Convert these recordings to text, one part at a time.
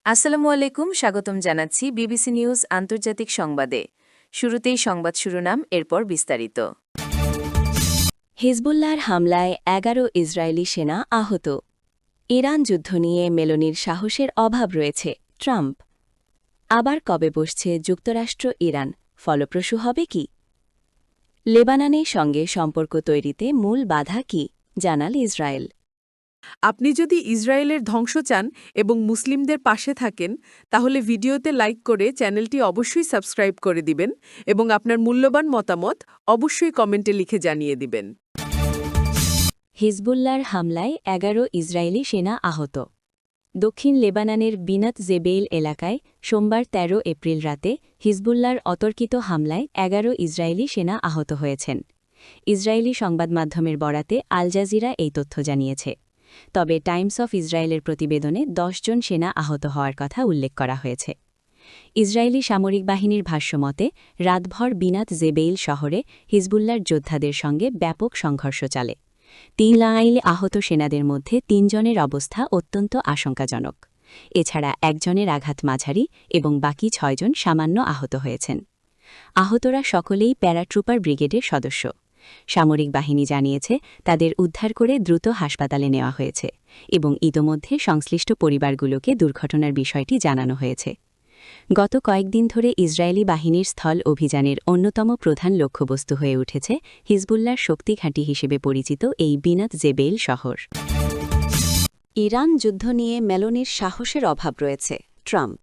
আসসালামু আলাইকুম, স্বাগতম জানাচ্ছি বিবিসি নিউজ আন্তর্জাতিক সংবাদে। শুরুতেই সংবাদ শিরোনাম, এরপর বিস্তারিত। হিজবুল্লাহর হামলায় ১১ ইসরায়েলি সেনা আহত। ইরান যুদ্ধ নিয়ে মেলোনির সাহসের অভাব রয়েছে, ট্রাম্প। আবার কবে বসছে যুক্তরাষ্ট্র ইরান, ফলপ্রসূ হবে কি? লেবাননের সঙ্গে সম্পর্ক তৈরিতে মূল বাধা কি, জানাল ইসরায়েল। আপনি যদি ইসরায়েলের ধ্বংস চান এবং মুসলিমদের পাশে থাকেন, তাহলে ভিডিওতে লাইক করে চ্যানেলটি অবশ্যই সাবস্ক্রাইব করে দিবেন এবং আপনার মূল্যবান মতামত অবশ্যই কমেন্টে লিখে জানিয়ে দিবেন। হিজবুল্লাহর হামলায় ১১ ইসরায়েলি সেনা আহত। দক্ষিণ লেবাননের বিনাত জেবেইল এলাকায় সোমবার ১৩ এপ্রিল রাতে হিজবুল্লাহর অতর্কিত হামলায় ১১ ইসরায়েলি সেনা আহত হয়েছেন। ইসরায়েলি সংবাদমাধ্যমের বরাতে আল জাজিরা এই তথ্য জানিয়েছে। তবে টাইমস অফ ইসরায়েলের প্রতিবেদনে ১০ জন সেনা আহত হওয়ার কথা উল্লেখ করা হয়েছে। ইসরায়েলি সামরিক বাহিনীর ভাষ্যমতে রাতভর বিনাত জেবেইল শহরে হিজবুল্লাহর যোদ্ধাদের সঙ্গে ব্যাপক সংঘর্ষ চলে। ৩ আহত সেনাদের মধ্যে ৩ জনের অবস্থা অত্যন্ত আশঙ্কাজনক। এছাড়া একজনের আঘাত মাঝারি এবং বাকি ৬ জন সামান্য আহত হয়েছেন। আহতরা সকলেই প্যারাট্রুপার ব্রিগেডের সদস্য। সামরিক বাহিনী জানিয়েছে তাদের উদ্ধার করে দ্রুত হাসপাতালে নেওয়া হয়েছে এবং ইতোমধ্যে সংশ্লিষ্ট পরিবারগুলোকে দুর্ঘটনার বিষয়টি জানানো হয়েছে। গত কয়েকদিন ধরে ইসরায়েলি বাহিনীর স্থল অভিযানের অন্যতম প্রধান লক্ষ্যবস্তু হয়ে উঠেছে হিজবুল্লাহর শক্তি ঘাঁটি হিসেবে পরিচিত এই বিনাত জেবেইল শহর। ইরান যুদ্ধ নিয়ে মেলোনির সাহসের অভাব রয়েছে, ট্রাম্প।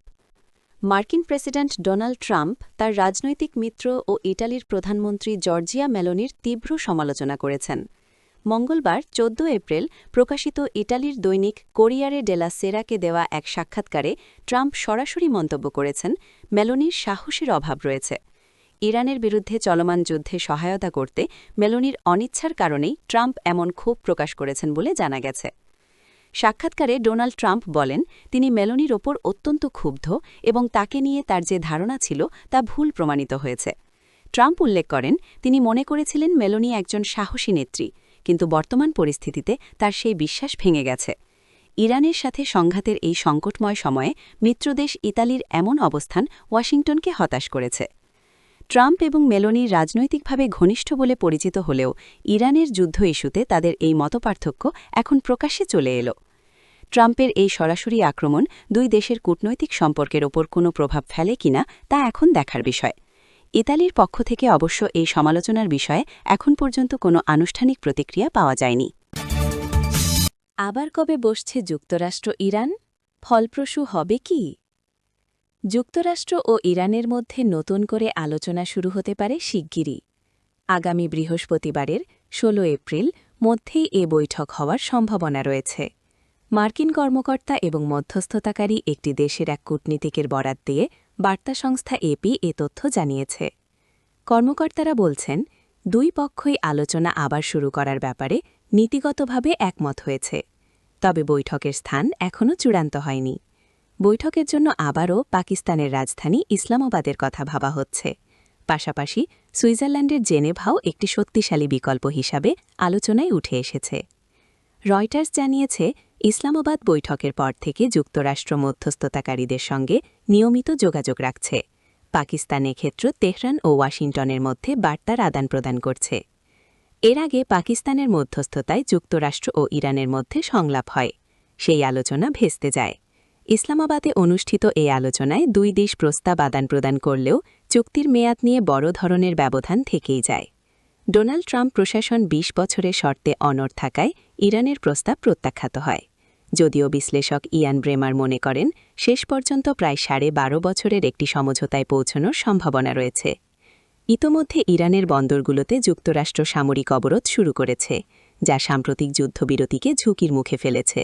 মার্কিন প্রেসিডেন্ট ডোনাল্ড ট্রাম্প তার রাজনৈতিক মিত্র ও ইটালির প্রধানমন্ত্রী জর্জিয়া মেলোনির তীব্র সমালোচনা করেছেন। মঙ্গলবার ১৪ এপ্রিল প্রকাশিত ইটালির দৈনিক কোরিয়ারে ডেলা সেরাকে দেওয়া এক সাক্ষাৎকারে ট্রাম্প সরাসরি মন্তব্য করেছেন, মেলোনির সাহসের অভাব রয়েছে। ইরানের বিরুদ্ধে চলমান যুদ্ধে সহায়তা করতে মেলোনির অনিচ্ছার কারণেই ট্রাম্প এমন ক্ষোভ প্রকাশ করেছেন বলে জানা গেছে। সাক্ষাৎকারে ডোনাল্ড ট্রাম্প বলেন, তিনি মেলোনির ওপর অত্যন্ত ক্ষুব্ধ এবং তাকে নিয়ে তার যে ধারণা ছিল তা ভুল প্রমাণিত হয়েছে। ট্রাম্প উল্লেখ করেন, তিনি মনে করেছিলেন মেলোনি একজন সাহসী নেত্রী, কিন্তু বর্তমান পরিস্থিতিতে তার সেই বিশ্বাস ভেঙে গেছে। ইরানের সাথে সংঘাতের এই সংকটময় সময়ে মিত্রদেশ ইতালির এমন অবস্থান ওয়াশিংটনকে হতাশ করেছে। ট্রাম্প এবং মেলোনি রাজনৈতিকভাবে ঘনিষ্ঠ বলে পরিচিত হলেও ইরানের যুদ্ধ ইস্যুতে তাদের এই মতপার্থক্য এখন প্রকাশ্যে চলে এলো। ট্রাম্পের এই সরাসরি আক্রমণ দুই দেশের কূটনৈতিক সম্পর্কের ওপর কোনো প্রভাব ফেলে কিনা তা এখন দেখার বিষয়। ইতালির পক্ষ থেকে অবশ্য এই সমালোচনার বিষয়ে এখন পর্যন্ত কোনো আনুষ্ঠানিক প্রতিক্রিয়া পাওয়া যায়নি। আবার কবে বসছে যুক্তরাষ্ট্র ইরান, ফলপ্রসূ হবে কি? যুক্তরাষ্ট্র ও ইরানের মধ্যে নতুন করে আলোচনা শুরু হতে পারে শিগগিরই। আগামী বৃহস্পতিবারের ১৬ এপ্রিল মধ্যেই এ বৈঠক হওয়ার সম্ভাবনা রয়েছে। মার্কিন কর্মকর্তা এবং মধ্যস্থতাকারী একটি দেশের এক কূটনীতিকের বরাত দিয়ে বার্তা সংস্থা এপি এ তথ্য জানিয়েছে। কর্মকর্তারা বলছেন, দুই পক্ষই আলোচনা আবার শুরু করার ব্যাপারে নীতিগতভাবে একমত হয়েছে, তবে বৈঠকের স্থান এখনও চূড়ান্ত হয়নি। বৈঠকের জন্য আবারও পাকিস্তানের রাজধানী ইসলামাবাদের কথা ভাবা হচ্ছে। পাশাপাশি সুইজারল্যান্ডের জেনেভাও একটি শক্তিশালী বিকল্প হিসাবে আলোচনায় উঠে এসেছে। রয়টার্স জানিয়েছে, ইসলামাবাদ বৈঠকের পর থেকে যুক্তরাষ্ট্র মধ্যস্থতাকারীদের সঙ্গে নিয়মিত যোগাযোগ রাখছে। পাকিস্তান এক্ষেত্রে তেহরান ও ওয়াশিংটনের মধ্যে বার্তার আদান প্রদান করছে। এর আগে পাকিস্তানের মধ্যস্থতায় যুক্তরাষ্ট্র ও ইরানের মধ্যে সংলাপ হয়। সেই আলোচনা ভেস্তে যায়। ইসলামাবাদে অনুষ্ঠিত এই আলোচনায় দুই দেশ প্রস্তাব আদান প্রদান করলেও চুক্তির মেয়াদ নিয়ে বড় ধরনের ব্যবধান থেকেই যায়। ডোনাল্ড ট্রাম্প প্রশাসন ২০ বছরের শর্তে অনড় থাকায় ইরানের প্রস্তাব প্রত্যাখ্যাত হয়। যদিও বিশ্লেষক ইয়ান ব্রেমার মনে করেন, শেষ পর্যন্ত প্রায় ১২.৫ বছরের একটি সমঝোতায় পৌঁছানোর সম্ভাবনা রয়েছে। ইতোমধ্যে ইরানের বন্দরগুলোতে যুক্তরাষ্ট্র সামরিক অবরোধ শুরু করেছে, যা সাম্প্রতিক যুদ্ধবিরতিকে ঝুঁকির মুখে ফেলেছে।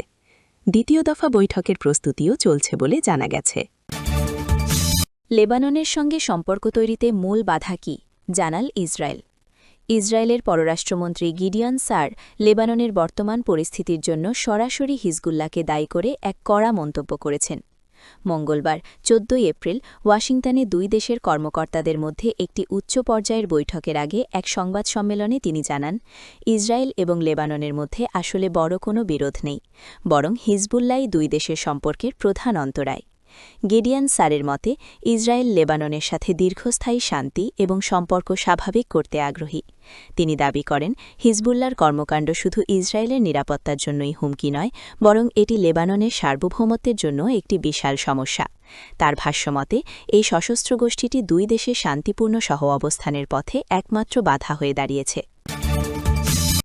দ্বিতীয় দফা বৈঠকের প্রস্তুতিও চলছে বলে জানা গেছে। লেবাননের সঙ্গে সম্পর্ক তৈরিতে মূল বাধা কি, জানাল ইসরায়েল। ইসরায়েলের পররাষ্ট্রমন্ত্রী গিডিয়ন সার লেবাননের বর্তমান পরিস্থিতির জন্য সরাসরি হিজবুল্লাহকে দায়ী করে এক কড়া মন্তব্য করেছেন। মঙ্গলবার ১৪ এপ্রিল ওয়াশিংটনে দুই দেশের কর্মকর্তাদের মধ্যে একটি উচ্চ পর্যায়ের বৈঠকের আগে এক সংবাদ সম্মেলনে তিনি জানান, ইসরায়েল এবং লেবাননের মধ্যে আসলে বড় কোনো বিরোধ নেই, বরং হিজবুল্লাহই দুই দেশের সম্পর্কের প্রধান অন্তরায়। গেডিয়ান সারের মতে ইসরায়েল লেবাননের সাথে দীর্ঘস্থায়ী শান্তি এবং সম্পর্ক স্বাভাবিক করতে আগ্রহী। তিনি দাবি করেন হিজবুল্লার কর্মকাণ্ড শুধু ইসরায়েলের নিরাপত্তার জন্যই হুমকি নয়, বরং এটি লেবাননের সার্বভৌমত্বের জন্য একটি বিশাল সমস্যা। তার ভাষ্যমতে এই সশস্ত্র গোষ্ঠীটি দুই দেশের শান্তিপূর্ণ সহ অবস্থানের পথে একমাত্র বাধা হয়ে দাঁড়িয়েছে।